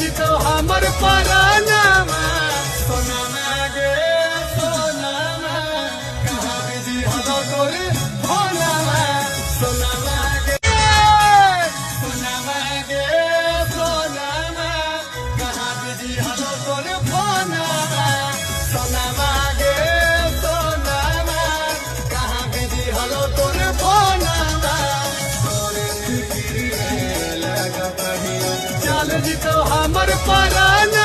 जी तो हमर परानामा सोनामा गे सोनामा कहाँ बिजी हलो तोर फोनामा सोनामा गे सोनामा गे सोनामा कहाँ बिजी हलो तोर फोनामा सोनामा गे सोनामा कहाँ बिजी हलो तोर फोनामा तोरे फिक्र में लगा पड़ी चल जी तो हमर पराना